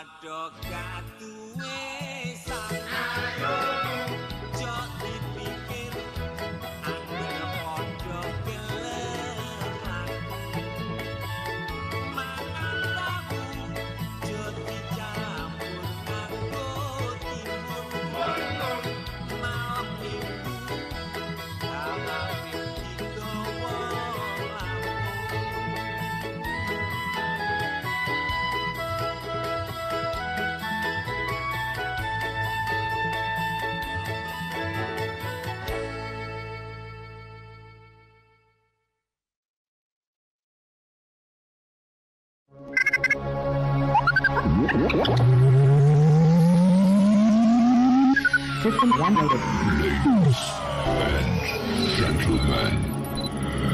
Padha gak duwe sangu jok dipikir angger padha geleran mangan tahu jok dicampur nganggo timun malam minggu malam digawa System downloaded. Ladies and gentlemen,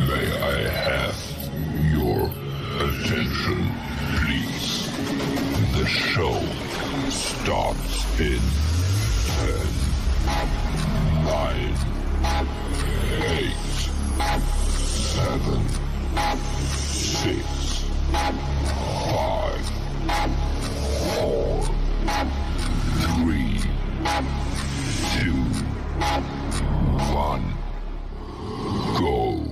may I have your attention, please? The show starts in 10, 9, 8, 7, 6, 5, 4, 3, 2, 1, go.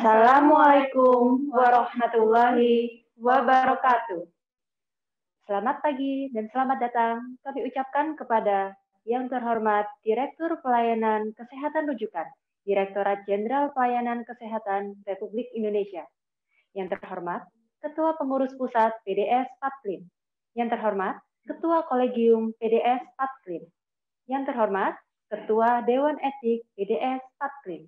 Assalamualaikum warahmatullahi wabarakatuh. Selamat pagi dan selamat datang kami ucapkan kepada yang terhormat Direktur Pelayanan Kesehatan Rujukan, Direktorat Jenderal Pelayanan Kesehatan Republik Indonesia. Yang terhormat Ketua Pengurus Pusat PDS Patklim. Yang terhormat Ketua Kolegium PDS Patklim. Yang terhormat Ketua Dewan Etik PDS Patklim.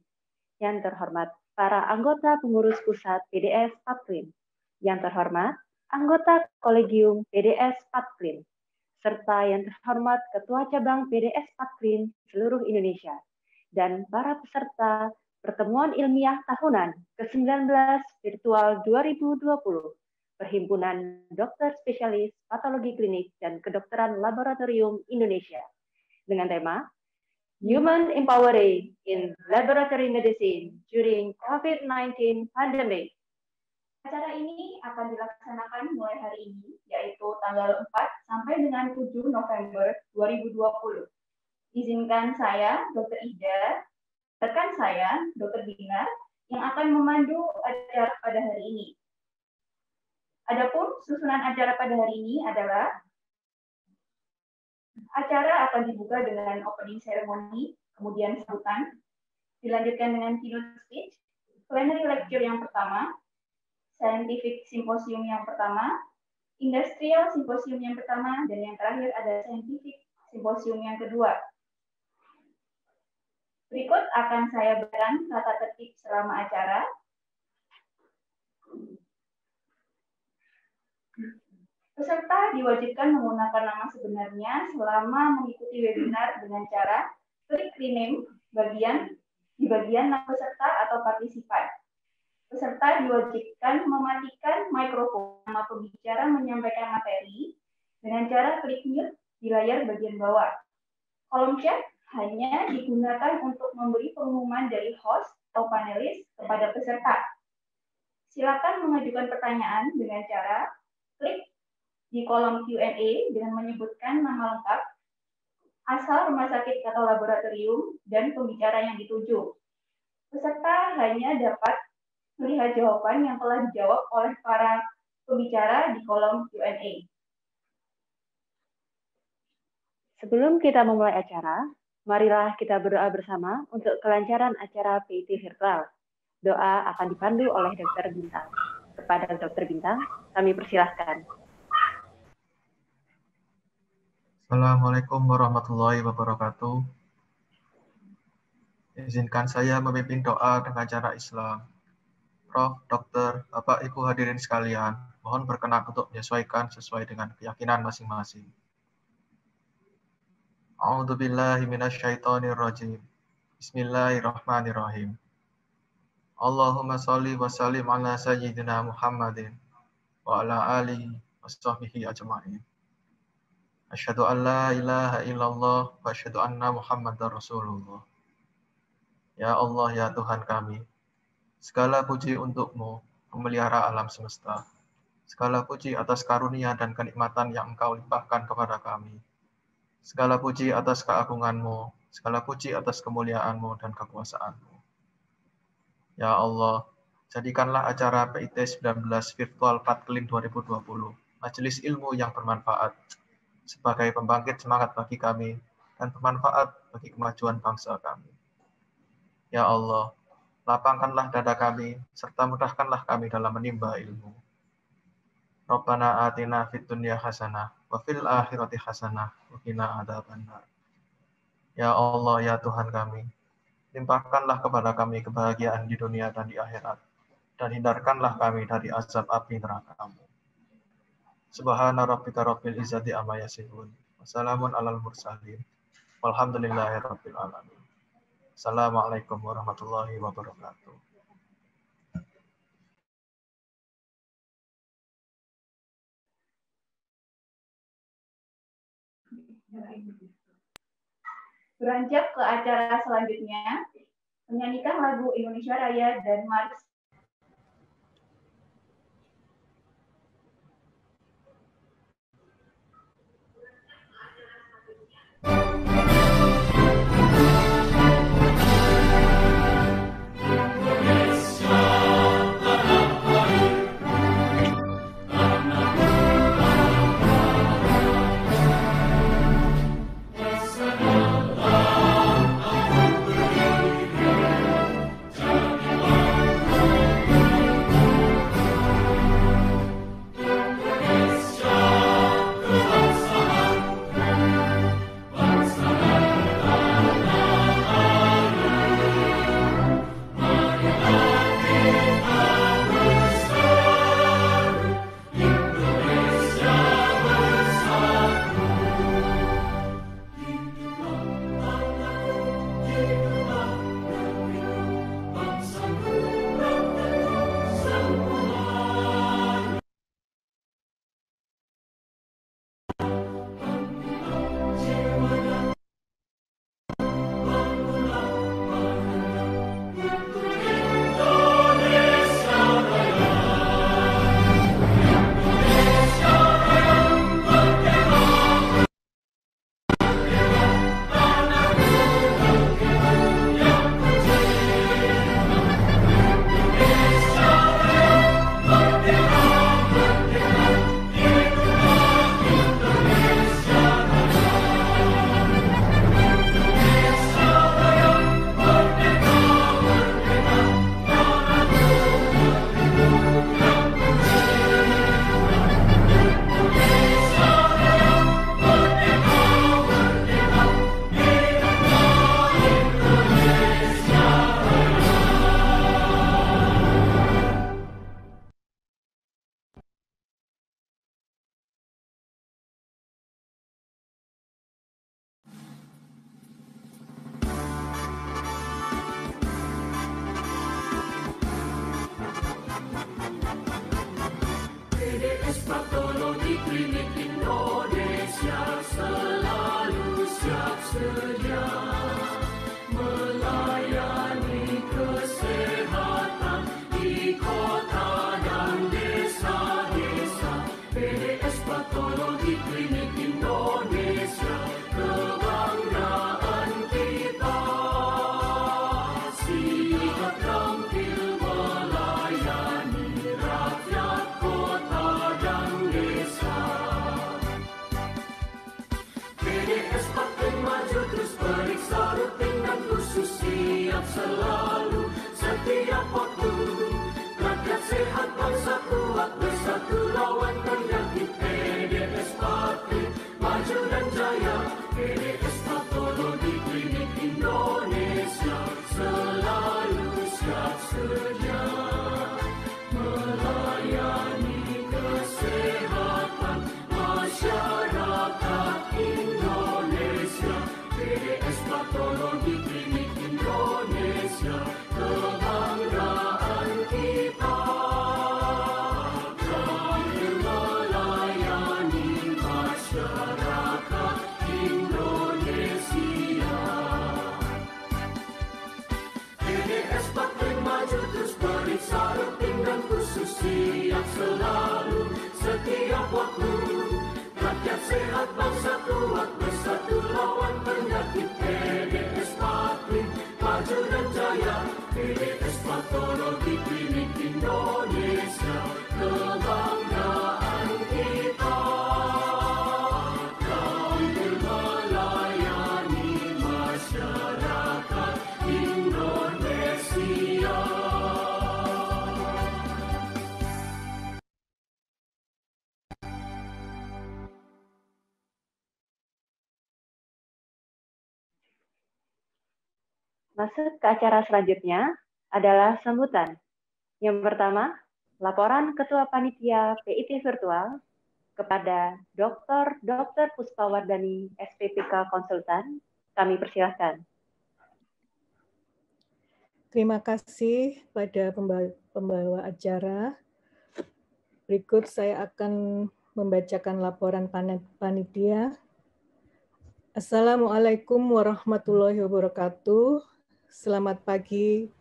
Yang terhormat para anggota pengurus pusat PDS Patklim, yang terhormat anggota Kolegium PDS Patklim, serta yang terhormat Ketua Cabang PDS Patklim seluruh Indonesia, dan para peserta Pertemuan Ilmiah Tahunan ke-19 Virtual 2020, Perhimpunan Dokter Spesialis Patologi Klinik dan Kedokteran Laboratorium Indonesia, dengan tema Human Empowering in Laboratory Medicine during COVID-19 Pandemic. Acara ini akan dilaksanakan mulai hari ini, yaitu tanggal 4 sampai dengan 7 November 2020. Izinkan saya, Dr. Ida, rekan saya, Dr. Dinar, yang akan memandu acara pada hari ini. Adapun susunan acara pada hari ini adalah acara akan dibuka dengan opening ceremony, kemudian sambutan, dilanjutkan dengan keynote speech, plenary lecture yang pertama, scientific symposium yang pertama, industrial symposium yang pertama, dan yang terakhir ada scientific symposium yang kedua. Berikut akan saya berikan tata tertib selama acara. Peserta diwajibkan menggunakan nama sebenarnya selama mengikuti webinar dengan cara Klik rename di bagian nama peserta atau partisipan. Peserta diwajibkan mematikan mikrofon nama pembicara menyampaikan materi dengan cara klik mute di layar bagian bawah. Kolom chat hanya digunakan untuk memberi pengumuman dari host atau panelis kepada peserta. Silakan mengajukan pertanyaan dengan cara klik di kolom Q&A dengan menyebutkan nama lengkap, asal rumah sakit atau laboratorium, dan pembicara yang dituju. Peserta hanya dapat melihat jawaban yang telah dijawab oleh para pembicara di kolom Q&A. Sebelum kita memulai acara, marilah kita berdoa bersama untuk kelancaran acara PIT virtual. Doa akan dipandu oleh Dr. Bintang. Kepada Dr. Bintang, kami persilahkan. Assalamualaikum warahmatullahi wabarakatuh. Izinkan saya memimpin doa dengan cara Islam. Prof, Dokter, Bapak, Ibu hadirin sekalian, mohon berkenan untuk menyesuaikan sesuai dengan keyakinan masing-masing. A'udzubillahi minasyaitonirrajim. Bismillahirrahmanirrahim. Allahumma sholli wa sallim ala sayyidina Muhammadin wa ala alihi wa sahbihi ajma'in. Asyhadu an la ilaha illallah wa asyhadu anna Muhammadar Rasulullah. Ya Allah, ya Tuhan kami, segala puji untuk-Mu, pemelihara alam semesta. Segala puji atas karunia dan kenikmatan yang Engkau limpahkan kepada kami. Segala puji atas keagungan-Mu, segala puji atas kemuliaan-Mu dan kekuasaan-Mu. Ya Allah, jadikanlah acara PIT 19 Virtual Patklin 2020 majelis ilmu yang bermanfaat sebagai pembangkit semangat bagi kami dan bermanfaat bagi kemajuan bangsa kami. Ya Allah, lapangkanlah dada kami serta mudahkanlah kami dalam menimba ilmu. Rabbana atina fid dunya hasanah wa fil akhirati hasanah wa qina adzabannar. Ya Allah, ya Tuhan kami, limpahkanlah kepada kami kebahagiaan di dunia dan di akhirat, dan hindarkanlah kami dari azab api neraka-Mu. Subhana rabbika rabbil izzati amma yasifun. Wassalamun alal mursalin. Walhamdulillahi rabbil alamin. Assalamualaikum warahmatullahi wabarakatuh. Beranjak ke acara selanjutnya, menyanyikan lagu Indonesia Raya dan Mars. Bangsa siap selalu setiap waktu. Rakyat sehat bangsa kuat bersatu lawan penyakit. PDS Patri maju dan jaya. PDS Patologi Klinik Indonesia selalu siap sedia melayani kesehatan masyarakat Indonesia. PDS Patologi Klinik Indonesia kebanggaan kita. Kami melayani masyarakat Indonesia. PDS Patri maju terus periksa rutin dan khusus siap selalu setiap waktu. Rakyat sehat bangsa kuat bersatu lawan penyakit. PDS Patri maju dan jaya. PDS Patologi Klinik Indonesia kebanggaan kita. Kami melayani masyarakat Indonesia. Masuk ke acara selanjutnya adalah sambutan. Yang pertama, laporan Ketua Panitia PIT Virtual kepada Dr. Puspawardani, SPPK Konsultan. Kami persilahkan. Terima kasih pada pembawa acara. Berikut saya akan membacakan laporan panitia. Assalamualaikum warahmatullahi wabarakatuh. Selamat pagi,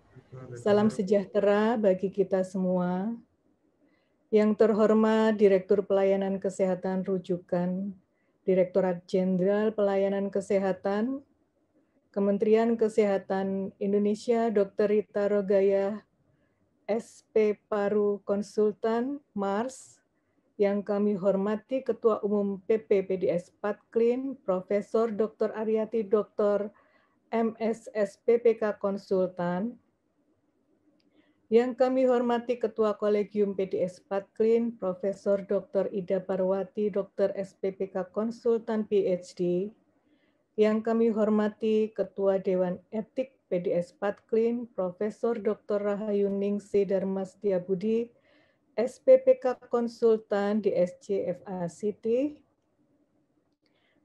salam sejahtera bagi kita semua. Yang terhormat Direktur Pelayanan Kesehatan Rujukan, Direktorat Jenderal Pelayanan Kesehatan, Kementerian Kesehatan Indonesia, Dr. Rita Rogaya, SP Paru Konsultan, MARS, yang kami hormati Ketua Umum PP PDS Patklin, Profesor Dr. Aryati Dr. MS SPPK Konsultan, yang kami hormati Ketua Kolegium PDS Patklin, Profesor Dr. Ida Parwati Dr. SPPK Konsultan PhD, yang kami hormati Ketua Dewan Etik PDS Patklin, Profesor Dr. Rahayu Ningsih Darmastia Budi, SPPK Konsultan DSC FA City,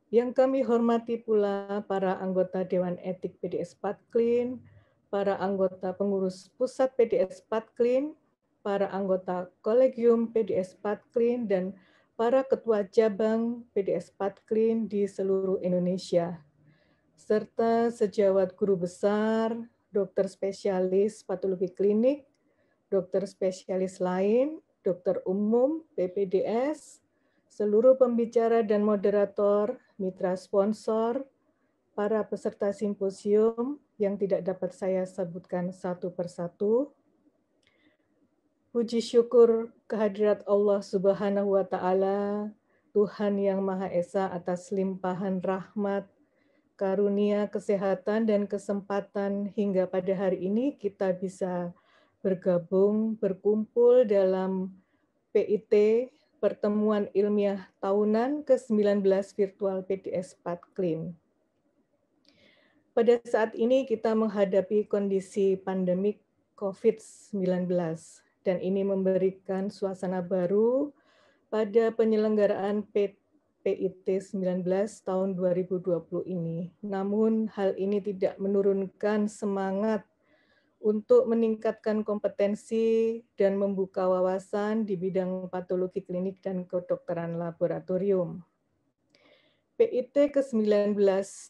yang kami hormati pula para anggota Dewan Etik PDS Patklin, para anggota pengurus pusat PDS Patklin, para anggota Kolegium PDS Patklin, dan para ketua cabang PDS Patklin di seluruh Indonesia, serta sejawat guru besar, dokter spesialis patologi klinik, dokter spesialis lain, dokter umum PPDS, seluruh pembicara dan moderator, mitra sponsor, para peserta simposium yang tidak dapat saya sebutkan satu persatu. Puji syukur kehadirat Allah Subhanahu wa Ta'ala, Tuhan yang Maha Esa, atas limpahan rahmat, karunia, kesehatan, dan kesempatan hingga pada hari ini kita bisa bergabung, berkumpul dalam PIT, Pertemuan Ilmiah Tahunan ke-19 Virtual PDS Patklin. Pada saat ini kita menghadapi kondisi pandemik COVID-19, dan ini memberikan suasana baru pada penyelenggaraan PIT 19 tahun 2020 ini. Namun hal ini tidak menurunkan semangat untuk meningkatkan kompetensi dan membuka wawasan di bidang patologi klinik dan kedokteran laboratorium. PIT ke-19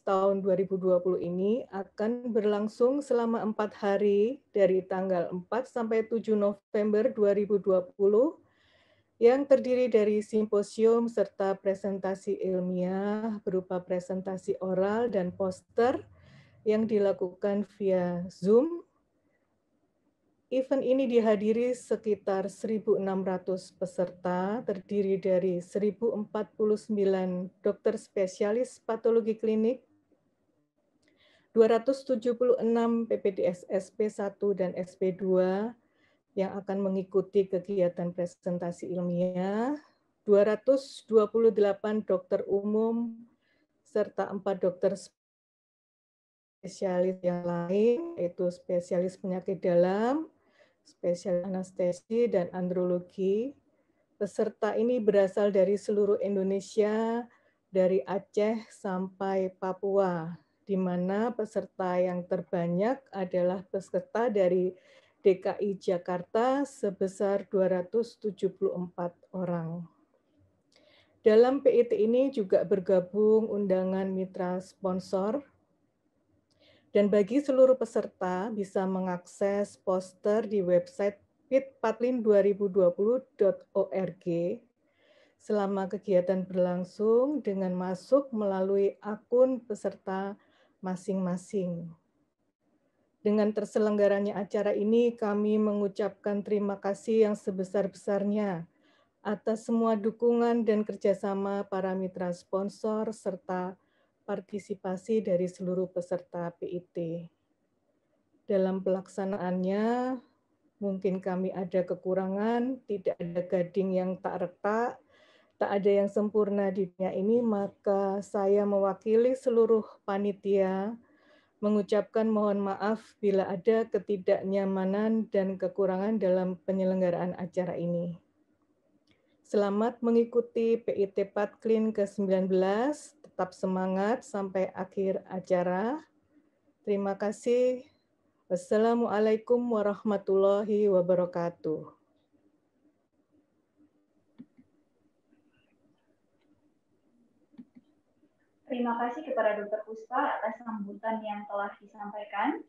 tahun 2020 ini akan berlangsung selama 4 hari dari tanggal 4 sampai 7 November 2020 yang terdiri dari simposium serta presentasi ilmiah berupa presentasi oral dan poster yang dilakukan via Zoom. Event ini dihadiri sekitar 1.600 peserta, terdiri dari 1.049 dokter spesialis patologi klinik, 276 PPDS SP1 dan SP2 yang akan mengikuti kegiatan presentasi ilmiah, 228 dokter umum, serta 4 dokter spesialis yang lain, yaitu spesialis penyakit dalam, spesialis anestesi, dan andrologi. Peserta ini berasal dari seluruh Indonesia, dari Aceh sampai Papua, di mana peserta yang terbanyak adalah peserta dari DKI Jakarta sebesar 274 orang. Dalam PIT ini juga bergabung undangan mitra sponsor, dan bagi seluruh peserta bisa mengakses poster di website pitpatlin2020.org selama kegiatan berlangsung dengan masuk melalui akun peserta masing-masing. Dengan terselenggaranya acara ini, kami mengucapkan terima kasih yang sebesar-besarnya atas semua dukungan dan kerjasama para mitra sponsor serta partisipasi dari seluruh peserta PIT. Dalam pelaksanaannya, mungkin kami ada kekurangan, tidak ada gading yang tak retak, tak ada yang sempurna di dunia ini, maka saya mewakili seluruh panitia mengucapkan mohon maaf bila ada ketidaknyamanan dan kekurangan dalam penyelenggaraan acara ini. Selamat mengikuti PIT Patklin ke-19, tetap semangat sampai akhir acara. Terima kasih. Wassalamualaikum warahmatullahi wabarakatuh. Terima kasih kepada Dr. Puspa atas sambutan yang telah disampaikan.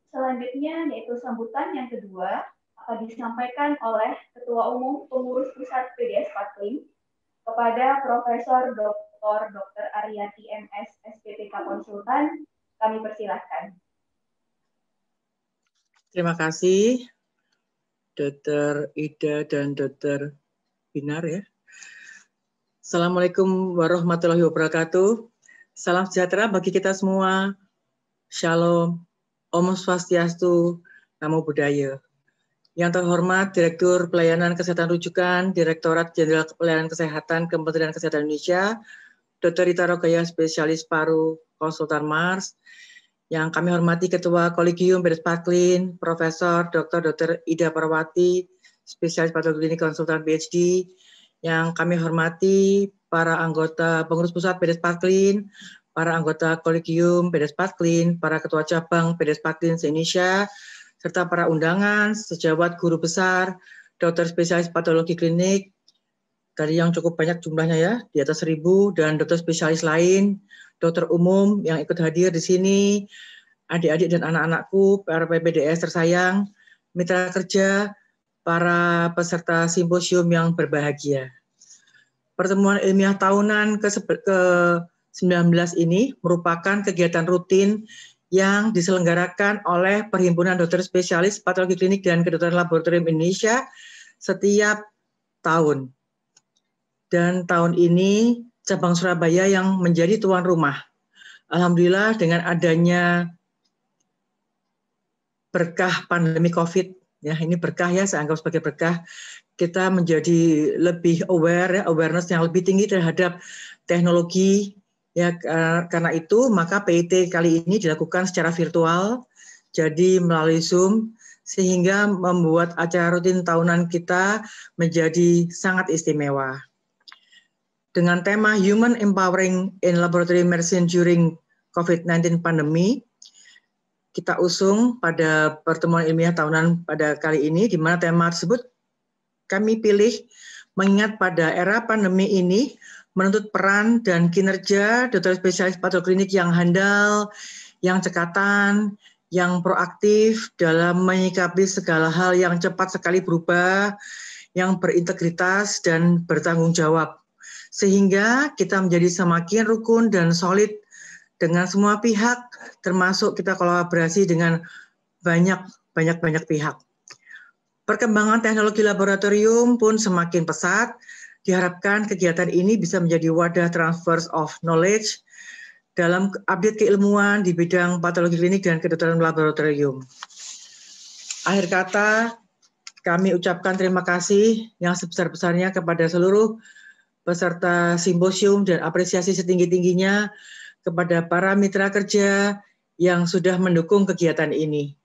Selanjutnya yaitu sambutan yang kedua akan disampaikan oleh Ketua Umum Pengurus Pusat PDS Patklin kepada Profesor Dr. Aryati MS SPPK Konsultan. Kami persilahkan. Terima kasih Dr. Ida dan Dr. Binar ya. Assalamualaikum warahmatullahi wabarakatuh. Salam sejahtera bagi kita semua. Shalom, Om Swastiastu, Namo Buddhaya. Yang terhormat Direktur Pelayanan Kesehatan Rujukan, Direktorat Jenderal Pelayanan Kesehatan Kementerian Kesehatan Indonesia, Dr. Rita Rogaya, Spesialis Paru, Konsultan Mars. Yang kami hormati Ketua Kolegium PDS Patklin, Profesor Dr. Ida Parawati, Spesialis Patologi Klinik Konsultan PhD. Yang kami hormati para anggota pengurus pusat PDS Patklin, para anggota Kolegium PDS Patklin, para ketua cabang PDS Patklin se-Indonesia, serta para undangan, sejawat guru besar, dokter spesialis patologi klinik, tadi yang cukup banyak jumlahnya ya, di atas 1000, dan dokter spesialis lain, dokter umum yang ikut hadir di sini, adik-adik dan anak-anakku, para PPDS tersayang, mitra kerja, para peserta simposium yang berbahagia. Pertemuan ilmiah tahunan ke-19 ini merupakan kegiatan rutin yang diselenggarakan oleh Perhimpunan Dokter Spesialis Patologi Klinik dan Kedokteran Laboratorium Indonesia setiap tahun. Dan tahun ini cabang Surabaya yang menjadi tuan rumah. Alhamdulillah dengan adanya berkah pandemi COVID, ya ini berkah ya, saya anggap sebagai berkah, kita menjadi lebih aware, ya, awareness yang lebih tinggi terhadap teknologi. Ya, karena itu maka PIT kali ini dilakukan secara virtual, jadi melalui Zoom, sehingga membuat acara rutin tahunan kita menjadi sangat istimewa. Dengan tema Human Empowering in Laboratory Medicine During COVID-19 Pandemic, kita usung pada pertemuan ilmiah tahunan pada kali ini, di mana tema tersebut kami pilih mengingat pada era pandemi ini menuntut peran dan kinerja dokter spesialis patologi klinik yang handal, yang cekatan, yang proaktif dalam menyikapi segala hal yang cepat sekali berubah, yang berintegritas dan bertanggung jawab. Sehingga kita menjadi semakin rukun dan solid dengan semua pihak, termasuk kita kolaborasi dengan banyak pihak. Perkembangan teknologi laboratorium pun semakin pesat. Diharapkan kegiatan ini bisa menjadi wadah transfer of knowledge dalam update keilmuan di bidang patologi klinik dan kedokteran laboratorium. Akhir kata, kami ucapkan terima kasih yang sebesar-besarnya kepada seluruh peserta simposium dan apresiasi setinggi-tingginya kepada para mitra kerja yang sudah mendukung kegiatan ini.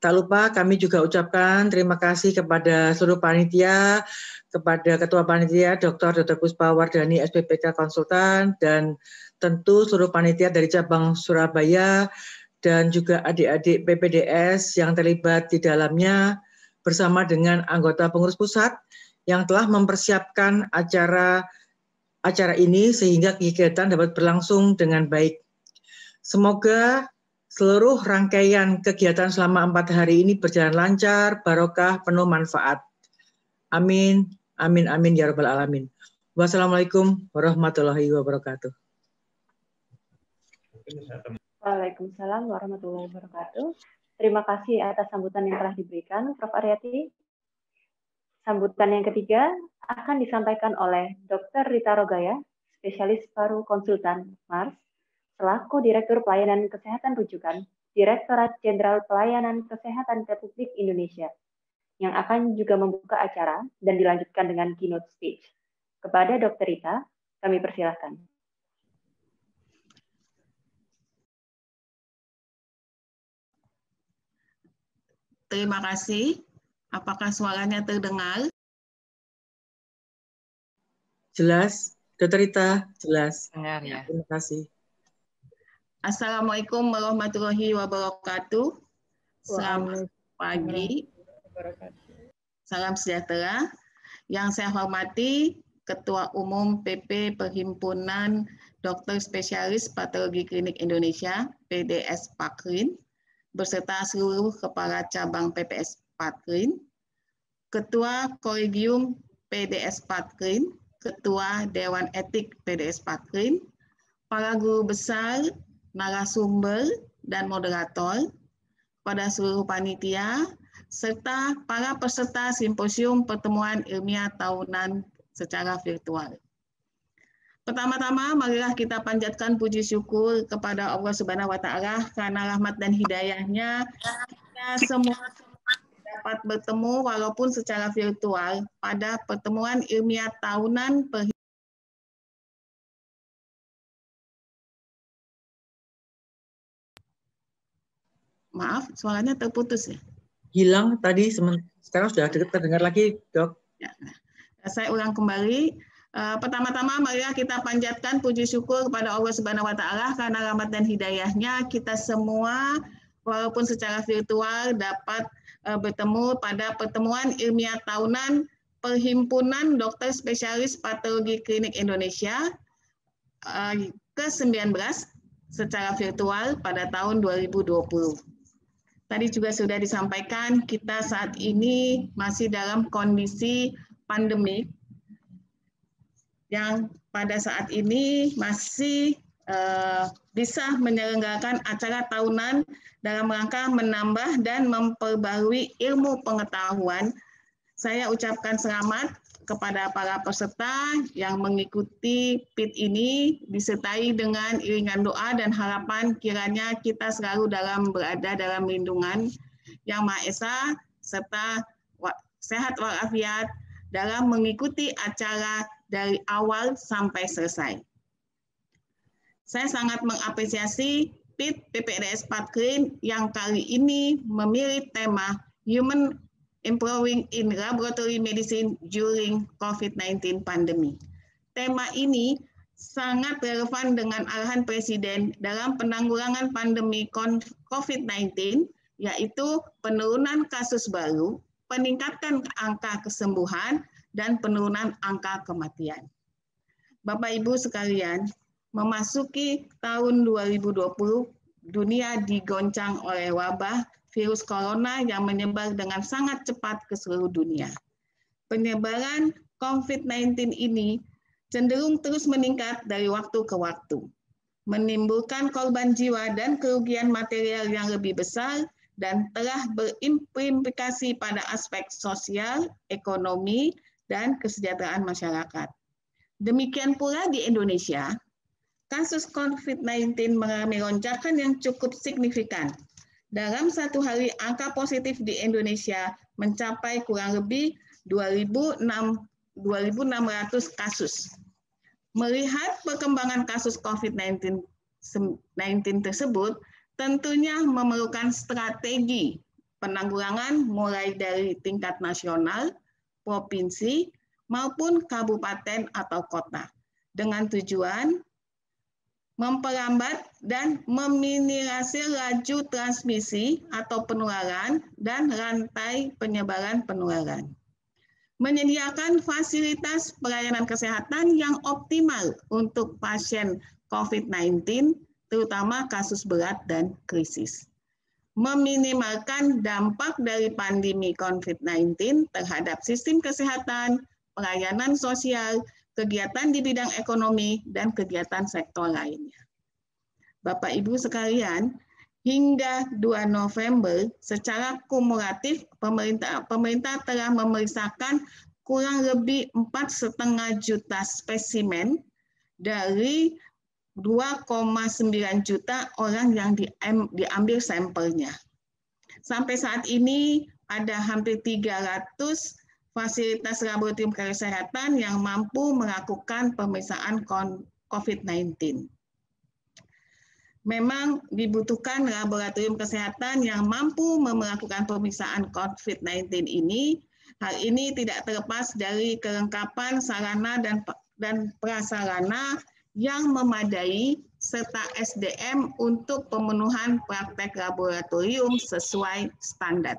Tak lupa kami juga ucapkan terima kasih kepada seluruh panitia, kepada Ketua Panitia Dr. Puspa Wardani SPPK Konsultan, dan tentu seluruh panitia dari cabang Surabaya, dan juga adik-adik PPDS yang terlibat di dalamnya, bersama dengan anggota pengurus pusat yang telah mempersiapkan acara ini sehingga kegiatan dapat berlangsung dengan baik. Semoga seluruh rangkaian kegiatan selama 4 hari ini berjalan lancar, barokah, penuh manfaat. Amin, amin, amin, ya rabbal alamin. Wassalamualaikum warahmatullahi wabarakatuh. Waalaikumsalam warahmatullahi wabarakatuh. Terima kasih atas sambutan yang telah diberikan, Prof. Aryati. Sambutan yang ketiga akan disampaikan oleh Dr. Rita Rogaya, spesialis paru konsultan MARS, selaku Direktur Pelayanan Kesehatan Rujukan, Direktorat Jenderal Pelayanan Kesehatan Republik Indonesia, yang akan juga membuka acara dan dilanjutkan dengan keynote speech. Kepada Dr. Rita, kami persilahkan. Terima kasih. Apakah suaranya terdengar? Jelas, Dr. Rita, jelas. Dengar ya. Terima kasih. Assalamualaikum warahmatullahi wabarakatuh. Selamat pagi. Salam sejahtera. Yang saya hormati Ketua Umum PP Perhimpunan Dokter Spesialis Patologi Klinik Indonesia, PDS Pakrin, beserta seluruh kepala cabang PPS Pakrin, Ketua Kolegium PDS Pakrin, Ketua Dewan Etik PDS Pakrin, para guru besar, narasumber, dan moderator, pada seluruh panitia, serta para peserta simposium pertemuan ilmiah tahunan secara virtual. Pertama-tama, marilah kita panjatkan puji syukur kepada Allah Subhanahu wa Ta'ala karena rahmat dan hidayahnya kita semua dapat bertemu walaupun secara virtual pada pertemuan ilmiah tahunan Maaf, suaranya terputus ya? Hilang tadi, sekarang sudah terdengar lagi, Dok. Ya. Saya ulang kembali. Pertama-tama marilah kita panjatkan puji syukur kepada Allah Subhanahu wa Ta'ala karena rahmat dan hidayahnya kita semua walaupun secara virtual dapat bertemu pada pertemuan ilmiah tahunan Perhimpunan Dokter Spesialis Patologi Klinik Indonesia ke-19 secara virtual pada tahun 2020. Tadi juga sudah disampaikan kita saat ini masih dalam kondisi pandemik yang pada saat ini masih bisa menyelenggarakan acara tahunan dalam rangka menambah dan memperbarui ilmu pengetahuan. Saya ucapkan selamat kepada para peserta yang mengikuti PIT ini, disertai dengan iringan doa dan harapan kiranya kita selalu berada dalam lindungan Yang Maha Esa, serta sehat walafiat dalam mengikuti acara dari awal sampai selesai. Saya sangat mengapresiasi PIT PPDS Pakrin yang kali ini memilih tema Human Improving in Laboratory Medicine During COVID-19 Pandemic. Tema ini sangat relevan dengan arahan Presiden dalam penanggulangan pandemi COVID-19, yaitu penurunan kasus baru, peningkatan angka kesembuhan, dan penurunan angka kematian. Bapak Ibu sekalian, memasuki tahun 2020, dunia digoncang oleh wabah virus corona yang menyebar dengan sangat cepat ke seluruh dunia. Penyebaran COVID-19 ini cenderung terus meningkat dari waktu ke waktu, menimbulkan korban jiwa dan kerugian material yang lebih besar dan telah berimplikasi pada aspek sosial, ekonomi, dan kesejahteraan masyarakat. Demikian pula di Indonesia, kasus COVID-19 mengalami lonjakan yang cukup signifikan. Dalam satu hari, angka positif di Indonesia mencapai kurang lebih 2.600 kasus. Melihat perkembangan kasus COVID-19 tersebut, tentunya memerlukan strategi penanggulangan mulai dari tingkat nasional, provinsi, maupun kabupaten atau kota, dengan tujuan memperlambat dan meminimalisir laju transmisi atau penularan dan rantai penyebaran penularan. Menyediakan fasilitas pelayanan kesehatan yang optimal untuk pasien COVID-19, terutama kasus berat dan krisis. Meminimalkan dampak dari pandemi COVID-19 terhadap sistem kesehatan, pelayanan sosial, kegiatan di bidang ekonomi, dan kegiatan sektor lainnya. Bapak Ibu sekalian, hingga 2 November secara kumulatif pemerintah telah memeriksakan kurang lebih 4,5 juta spesimen dari 2,9 juta orang yang diambil sampelnya. Sampai saat ini ada hampir 300 fasilitas laboratorium kesehatan yang mampu melakukan pemeriksaan COVID-19. Memang dibutuhkan laboratorium kesehatan yang mampu melakukan pemeriksaan COVID-19 ini. Hal ini tidak terlepas dari kelengkapan sarana dan prasarana yang memadai serta SDM untuk pemenuhan praktek laboratorium sesuai standar.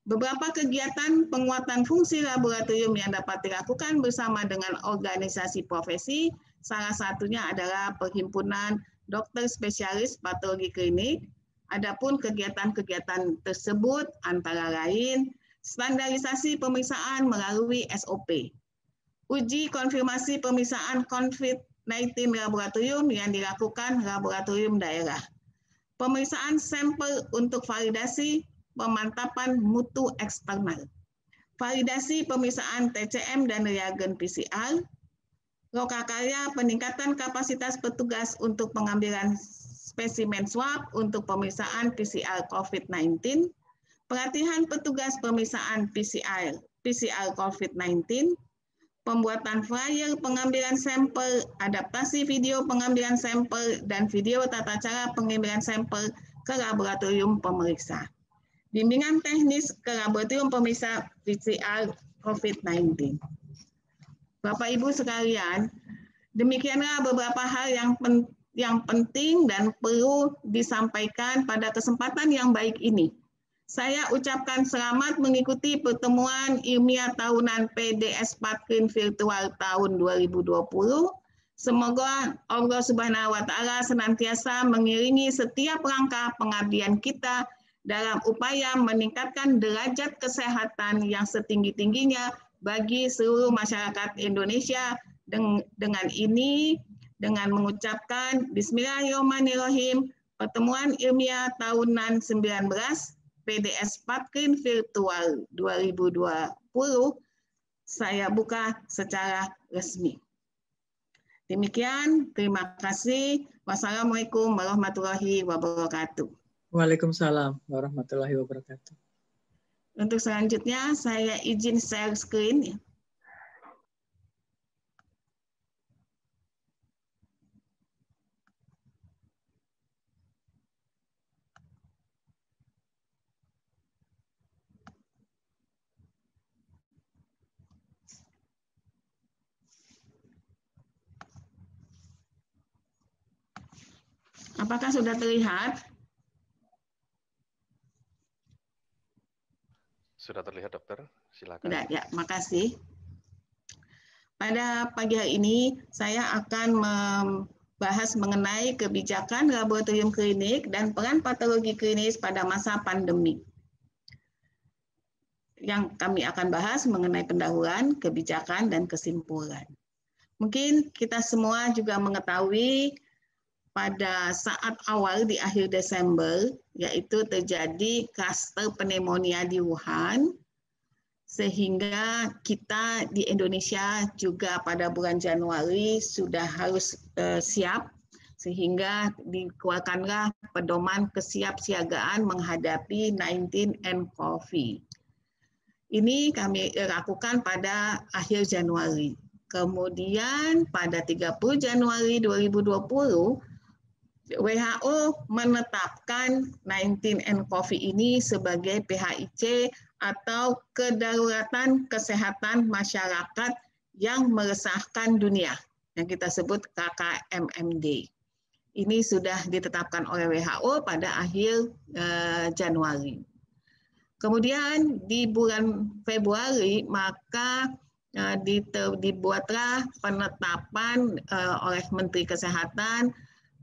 Beberapa kegiatan penguatan fungsi laboratorium yang dapat dilakukan bersama dengan organisasi profesi, salah satunya adalah Perhimpunan Dokter Spesialis Patologi Klinik. Adapun kegiatan-kegiatan tersebut antara lain standarisasi pemeriksaan melalui SOP, uji konfirmasi pemeriksaan COVID-19 laboratorium yang dilakukan laboratorium daerah, pemeriksaan sampel untuk validasi pemantapan mutu eksternal, validasi pemeriksaan TCM dan reagen PCR, lokakarya peningkatan kapasitas petugas untuk pengambilan spesimen swab untuk pemeriksaan PCR COVID-19, pelatihan petugas pemeriksaan PCR COVID-19, pembuatan flyer pengambilan sampel, adaptasi video pengambilan sampel, dan video tata cara pengambilan sampel ke laboratorium pemeriksa. Bimbingan teknis ke laboratorium pemeriksa PCR COVID-19. Bapak Ibu sekalian, demikianlah beberapa hal yang penting dan perlu disampaikan pada kesempatan yang baik ini. Saya ucapkan selamat mengikuti pertemuan ilmiah tahunan PDS Patkin Virtual tahun 2020. Semoga Allah Subhanahu wa Ta'ala senantiasa mengiringi setiap langkah pengabdian kita dalam upaya meningkatkan derajat kesehatan yang setinggi-tingginya bagi seluruh masyarakat Indonesia. Dengan mengucapkan Bismillahirrahmanirrahim, pertemuan ilmiah tahunan 19 PDS Patkin Virtual 2020 saya buka secara resmi. Demikian, terima kasih. Wassalamualaikum warahmatullahi wabarakatuh. Waalaikumsalam warahmatullahi wabarakatuh. Untuk selanjutnya, saya izin share screen. Apakah sudah terlihat? Sudah terlihat, Dokter. Silakan. Sudah, ya, makasih. Pada pagi hari ini, saya akan membahas mengenai kebijakan laboratorium klinik dan peran patologi klinis pada masa pandemi. Yang kami akan bahas mengenai pendahuluan, kebijakan, dan kesimpulan. Mungkin kita semua juga mengetahui pada saat awal di akhir Desember, yaitu terjadi klaster pneumonia di Wuhan, sehingga kita di Indonesia juga pada bulan Januari sudah harus siap sehingga dikeluarkanlah pedoman kesiapsiagaan menghadapi 19 nCoV. Ini kami lakukan pada akhir Januari. Kemudian pada 30 Januari 2020, WHO menetapkan 19 nCoV ini sebagai PHIC atau kedaruratan kesehatan masyarakat yang meresahkan dunia, yang kita sebut KKMMD. Ini sudah ditetapkan oleh WHO pada akhir Januari. Kemudian di bulan Februari maka dibuatlah penetapan oleh Menteri Kesehatan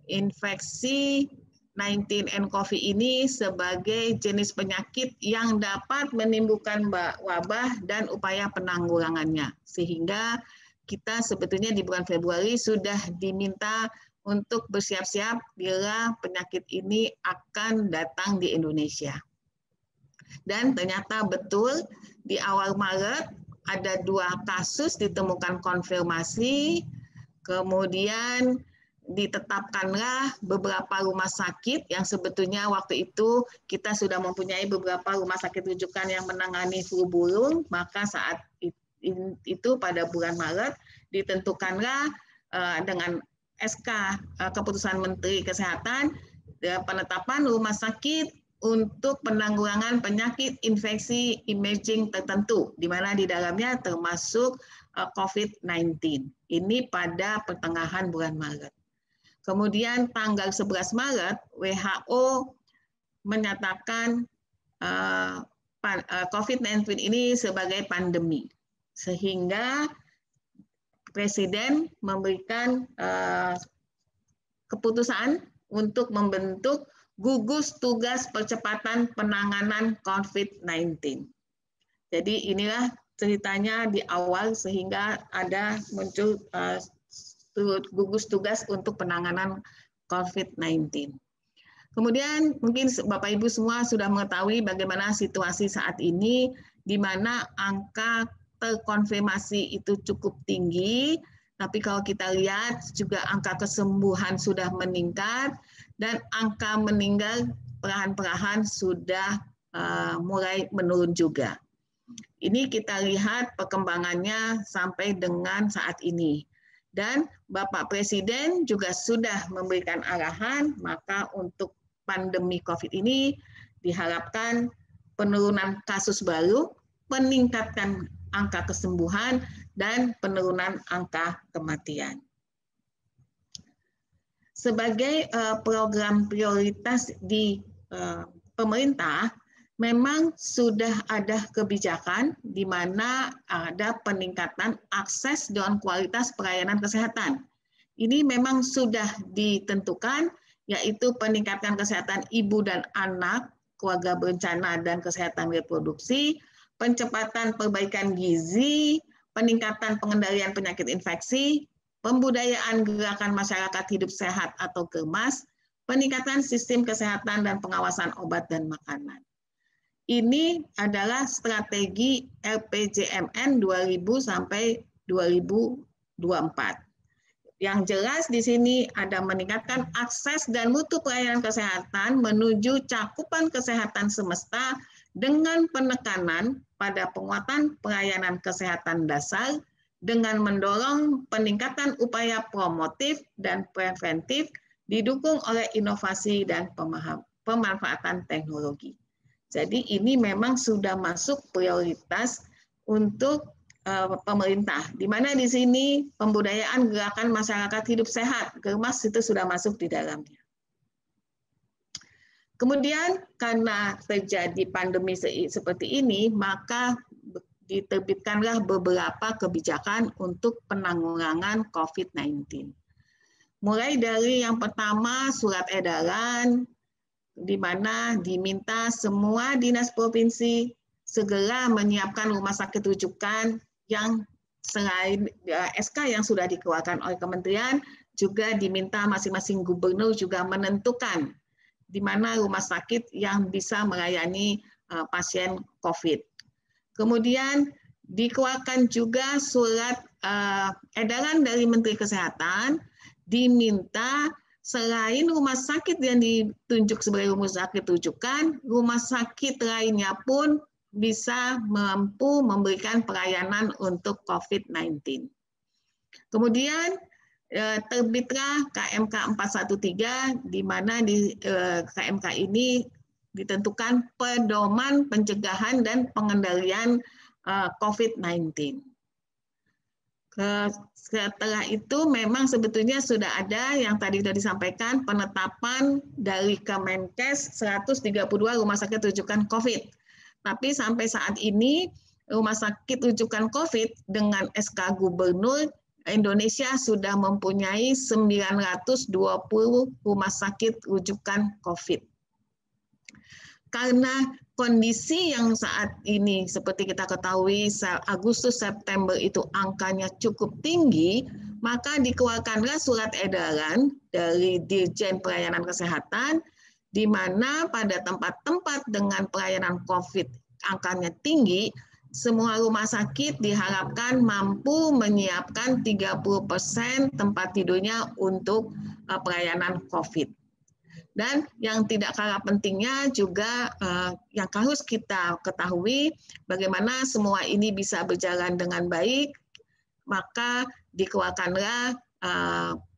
infeksi 19 nCoV ini sebagai jenis penyakit yang dapat menimbulkan wabah dan upaya penanggulangannya. Sehingga kita sebetulnya di bulan Februari sudah diminta untuk bersiap-siap bila penyakit ini akan datang di Indonesia. Dan ternyata betul di awal Maret ada 2 kasus ditemukan konfirmasi, kemudian ditetapkanlah beberapa rumah sakit yang sebetulnya waktu itu kita sudah mempunyai beberapa rumah sakit rujukan yang menangani flu burung, maka saat itu pada bulan Maret ditentukanlah dengan SK keputusan Menteri Kesehatan penetapan rumah sakit untuk penanggulangan penyakit infeksi emerging tertentu, di mana di dalamnya termasuk COVID-19. Ini pada pertengahan bulan Maret. Kemudian tanggal 11 Maret, WHO menyatakan COVID-19 ini sebagai pandemi. Sehingga Presiden memberikan keputusan untuk membentuk gugus tugas percepatan penanganan COVID-19. Jadi inilah ceritanya di awal sehingga ada muncul gugus tugas untuk penanganan COVID-19. Kemudian mungkin Bapak Ibu semua sudah mengetahui bagaimana situasi saat ini, di mana angka terkonfirmasi itu cukup tinggi, tapi kalau kita lihat juga angka kesembuhan sudah meningkat, dan angka meninggal perlahan-perlahan sudah mulai menurun juga. Ini kita lihat perkembangannya sampai dengan saat ini. Dan Bapak Presiden juga sudah memberikan arahan, maka untuk pandemi COVID ini diharapkan penurunan kasus baru, peningkatan angka kesembuhan, dan penurunan angka kematian. Sebagai program prioritas di pemerintah, memang sudah ada kebijakan di mana ada peningkatan akses dan kualitas pelayanan kesehatan. Ini memang sudah ditentukan, yaitu peningkatan kesehatan ibu dan anak, keluarga berencana dan kesehatan reproduksi, percepatan perbaikan gizi, peningkatan pengendalian penyakit infeksi, pembudayaan gerakan masyarakat hidup sehat atau GEMAS, peningkatan sistem kesehatan dan pengawasan obat dan makanan. Ini adalah strategi RPJMN 2000 sampai 2024. Yang jelas di sini ada meningkatkan akses dan mutu pelayanan kesehatan menuju cakupan kesehatan semesta dengan penekanan pada penguatan pelayanan kesehatan dasar dengan mendorong peningkatan upaya promotif dan preventif didukung oleh inovasi dan pemanfaatan teknologi. Jadi ini memang sudah masuk prioritas untuk pemerintah, di mana di sini pembudayaan gerakan masyarakat hidup sehat, GEMAS itu sudah masuk di dalamnya. Kemudian karena terjadi pandemi seperti ini, maka diterbitkanlah beberapa kebijakan untuk penanggulangan COVID-19. Mulai dari yang pertama surat edaran, di mana diminta semua dinas provinsi segera menyiapkan rumah sakit rujukan yang selain SK yang sudah dikeluarkan oleh kementerian, juga diminta masing-masing gubernur juga menentukan di mana rumah sakit yang bisa melayani pasien COVID. Kemudian dikeluarkan juga surat edaran dari Menteri Kesehatan, diminta selain rumah sakit yang ditunjuk sebagai rumah sakit rujukan, rumah sakit lainnya pun bisa mampu memberikan pelayanan untuk COVID-19. Kemudian terbitlah KMK 413, di mana di KMK ini ditentukan pedoman pencegahan dan pengendalian COVID-19. Setelah itu memang sebetulnya sudah ada yang tadi sudah disampaikan penetapan dari Kemenkes 132 rumah sakit rujukan COVID. Tapi sampai saat ini rumah sakit rujukan COVID dengan SK Gubernur Indonesia sudah mempunyai 920 rumah sakit rujukan COVID. Karena kondisi yang saat ini seperti kita ketahui Agustus September itu angkanya cukup tinggi, maka dikeluarkanlah surat edaran dari Dirjen Pelayanan Kesehatan di mana pada tempat-tempat dengan pelayanan COVID angkanya tinggi, semua rumah sakit diharapkan mampu menyiapkan 30% tempat tidurnya untuk pelayanan COVID. Dan yang tidak kalah pentingnya juga yang harus kita ketahui bagaimana semua ini bisa berjalan dengan baik, maka dikeluarkanlah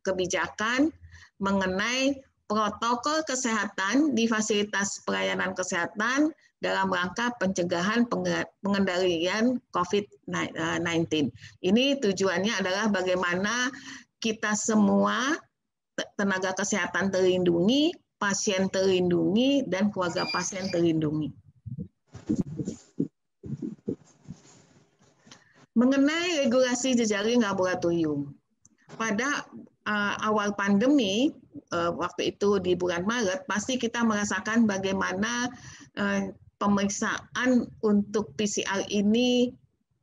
kebijakan mengenai protokol kesehatan di fasilitas pelayanan kesehatan dalam rangka pencegahan pengendalian COVID-19. Ini tujuannya adalah bagaimana kita semua tenaga kesehatan terlindungi, pasien terlindungi, dan keluarga pasien terlindungi. Mengenai regulasi jejaring laboratorium, pada awal pandemi, waktu itu di bulan Maret, pasti kita merasakan bagaimana pemeriksaan untuk PCR ini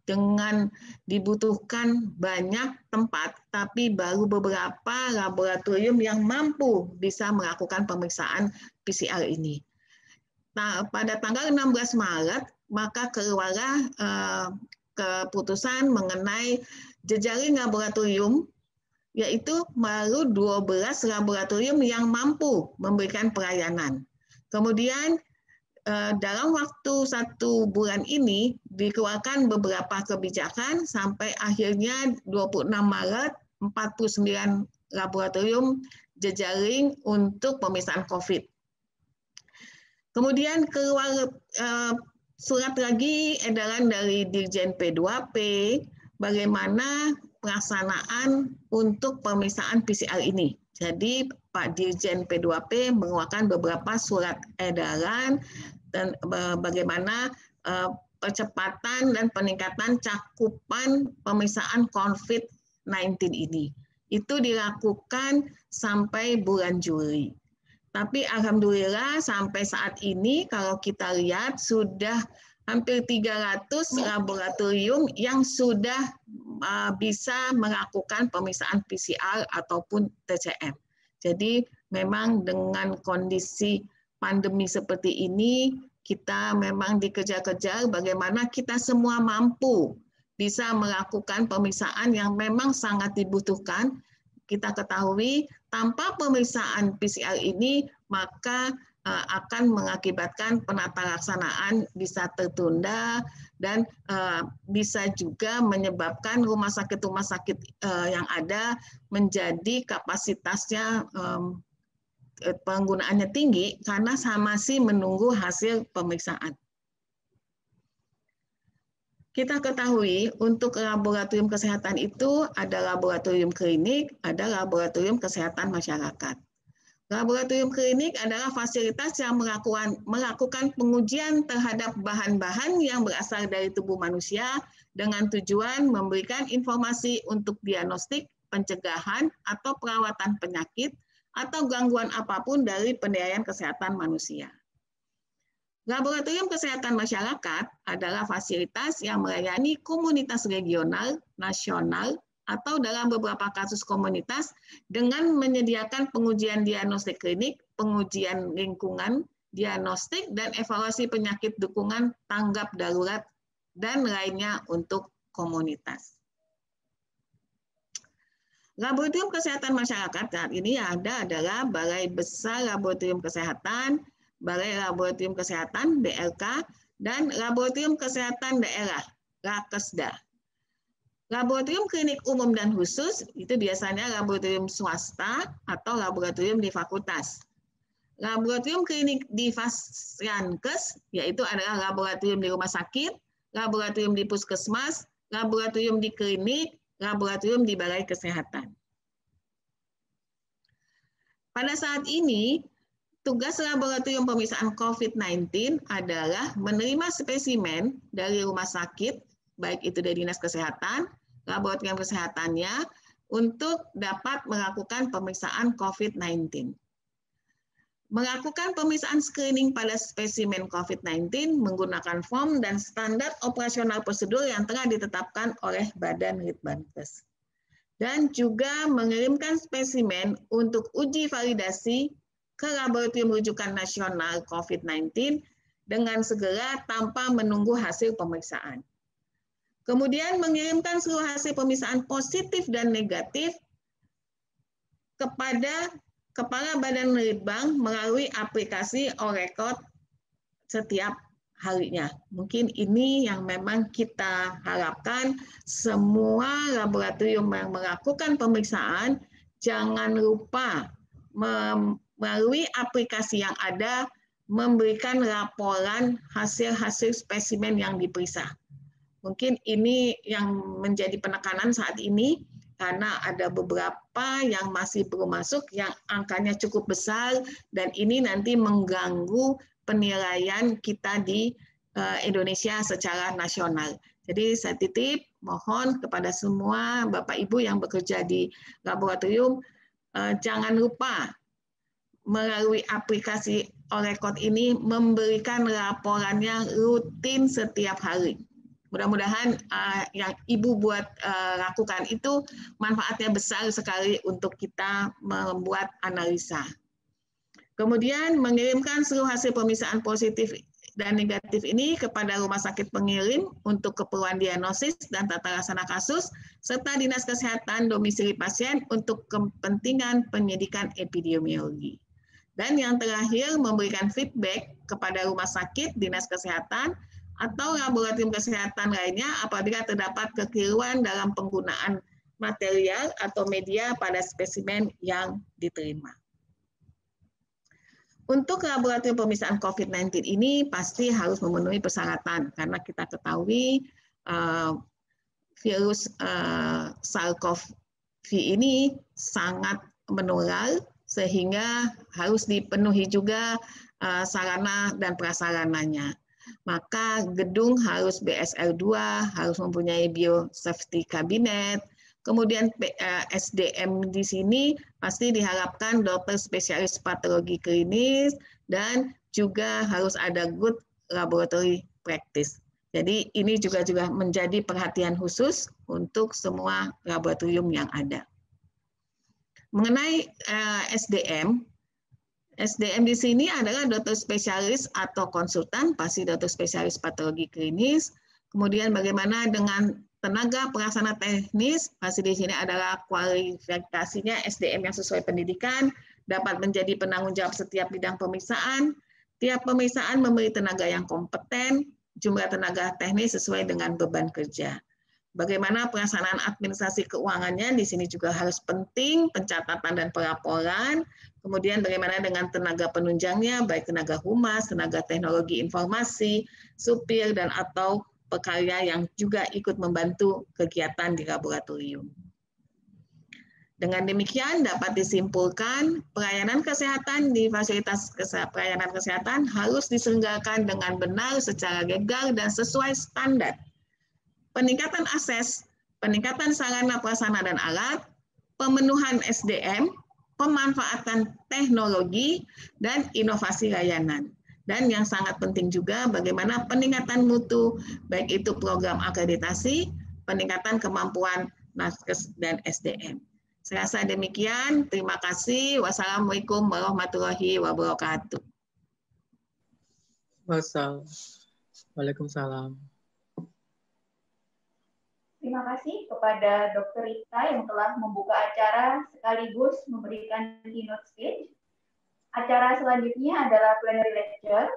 dengan dibutuhkan banyak tempat, tapi baru beberapa laboratorium yang mampu bisa melakukan pemeriksaan PCR ini. Nah, pada tanggal 16 Maret, maka keluarlah keputusan mengenai jejaring laboratorium, yaitu baru 12 laboratorium yang mampu memberikan pelayanan. Kemudian dalam waktu 1 bulan ini dikeluarkan beberapa kebijakan sampai akhirnya 26 Maret 49 laboratorium jejaring untuk pemeriksaan COVID. Kemudian keluar surat lagi edaran dari Dirjen P2P bagaimana pelaksanaan untuk pemeriksaan PCR ini. Jadi Pak Dirjen P2P mengeluarkan beberapa surat edaran dan bagaimana percepatan dan peningkatan cakupan pemeriksaan COVID-19 ini. Itu dilakukan sampai bulan Juli. Tapi alhamdulillah sampai saat ini kalau kita lihat sudah hampir 300 laboratorium yang sudah bisa melakukan pemeriksaan PCR ataupun TCM. Jadi memang dengan kondisi pandemi seperti ini, kita memang dikejar-kejar bagaimana kita semua mampu bisa melakukan pemeriksaan yang memang sangat dibutuhkan. Kita ketahui tanpa pemeriksaan PCR ini, maka akan mengakibatkan penata laksanaan bisa tertunda dan bisa juga menyebabkan rumah sakit yang ada menjadi kapasitasnya penggunaannya tinggi karena masih menunggu hasil pemeriksaan. Kita ketahui untuk laboratorium kesehatan itu ada laboratorium klinik, ada laboratorium kesehatan masyarakat. Laboratorium klinik adalah fasilitas yang melakukan pengujian terhadap bahan-bahan yang berasal dari tubuh manusia dengan tujuan memberikan informasi untuk diagnostik, pencegahan, atau perawatan penyakit, atau gangguan apapun dari pendayaan kesehatan manusia. Laboratorium kesehatan masyarakat adalah fasilitas yang melayani komunitas regional, nasional, atau dalam beberapa kasus komunitas dengan menyediakan pengujian diagnostik klinik, pengujian lingkungan, diagnostik, dan evaluasi penyakit dukungan tanggap darurat, dan lainnya untuk komunitas. Laboratorium Kesehatan Masyarakat saat ini ada adalah Balai Besar Laboratorium Kesehatan, Balai Laboratorium Kesehatan BLK, dan Laboratorium Kesehatan Daerah Lakesda. Laboratorium klinik umum dan khusus itu biasanya laboratorium swasta atau laboratorium di fakultas. Laboratorium klinik di Fasyankes yaitu adalah laboratorium di rumah sakit, laboratorium di puskesmas, laboratorium di klinik, laboratorium di balai kesehatan. Pada saat ini, tugas laboratorium pemeriksaan COVID-19 adalah menerima spesimen dari rumah sakit, baik itu dari Dinas Kesehatan, laboratorium kesehatannya, untuk dapat melakukan pemeriksaan COVID-19. Melakukan pemeriksaan screening pada spesimen COVID-19 menggunakan form dan standar operasional prosedur yang telah ditetapkan oleh Badan Litbangkes. Dan juga mengirimkan spesimen untuk uji validasi ke Laboratorium Rujukan Nasional COVID-19 dengan segera tanpa menunggu hasil pemeriksaan. Kemudian mengirimkan seluruh hasil pemeriksaan positif dan negatif kepada Kepala Badan Litbang melalui aplikasi ORECOD setiap harinya. Mungkin ini yang memang kita harapkan semua laboratorium yang melakukan pemeriksaan jangan lupa melalui aplikasi yang ada memberikan laporan hasil-hasil spesimen yang diperiksa. Mungkin ini yang menjadi penekanan saat ini, karena ada beberapa yang masih belum masuk, yang angkanya cukup besar, dan ini nanti mengganggu penilaian kita di Indonesia secara nasional. Jadi saya titip, mohon kepada semua Bapak Ibu yang bekerja di laboratorium, jangan lupa melalui aplikasi ORECOD ini memberikan laporannya rutin setiap hari. Mudah-mudahan yang Ibu lakukan itu manfaatnya besar sekali untuk kita membuat analisa. Kemudian mengirimkan seluruh hasil pemeriksaan positif dan negatif ini kepada rumah sakit pengirim untuk keperluan diagnosis dan tata laksana kasus, serta Dinas Kesehatan domisili pasien untuk kepentingan penyidikan epidemiologi. Dan yang terakhir memberikan feedback kepada rumah sakit, Dinas Kesehatan, atau laboratorium kesehatan lainnya apabila terdapat kekeliruan dalam penggunaan material atau media pada spesimen yang diterima. Untuk laboratorium pemeriksaan COVID-19 ini pasti harus memenuhi persyaratan, karena kita ketahui virus SARS-CoV ini sangat menular, sehingga harus dipenuhi juga sarana dan prasarananya. Maka gedung harus BSL-2, harus mempunyai biosafety cabinet, kemudian SDM di sini pasti diharapkan dokter spesialis patologi klinis, dan juga harus ada good laboratory practice. Jadi ini juga menjadi perhatian khusus untuk semua laboratorium yang ada. Mengenai SDM di sini adalah dokter spesialis atau konsultan, pasti dokter spesialis patologi klinis. Kemudian bagaimana dengan tenaga pelaksana teknis, pasti di sini adalah kualifikasinya SDM yang sesuai pendidikan, dapat menjadi penanggung jawab setiap bidang pemeriksaan. Tiap pemeriksaan memberi tenaga yang kompeten, jumlah tenaga teknis sesuai dengan beban kerja. Bagaimana pelaksanaan administrasi keuangannya, di sini juga harus penting, pencatatan dan pelaporan. Kemudian bagaimana dengan tenaga penunjangnya, baik tenaga humas, tenaga teknologi informasi, supir, dan atau pekerja yang juga ikut membantu kegiatan di laboratorium. Dengan demikian dapat disimpulkan pelayanan kesehatan di fasilitas pelayanan kesehatan harus diselenggarakan dengan benar secara legal dan sesuai standar. Peningkatan akses, peningkatan sarana prasarana dan alat, pemenuhan SDM, pemanfaatan teknologi, dan inovasi layanan. Dan yang sangat penting juga bagaimana peningkatan mutu, baik itu program akreditasi, peningkatan kemampuan nakes dan SDM. Saya rasa demikian. Terima kasih. Wassalamualaikum warahmatullahi wabarakatuh. Waalaikumsalam. terima kasih kepada Dr. Rita yang telah membuka acara sekaligus memberikan keynote speech. Acara selanjutnya adalah plenary lecture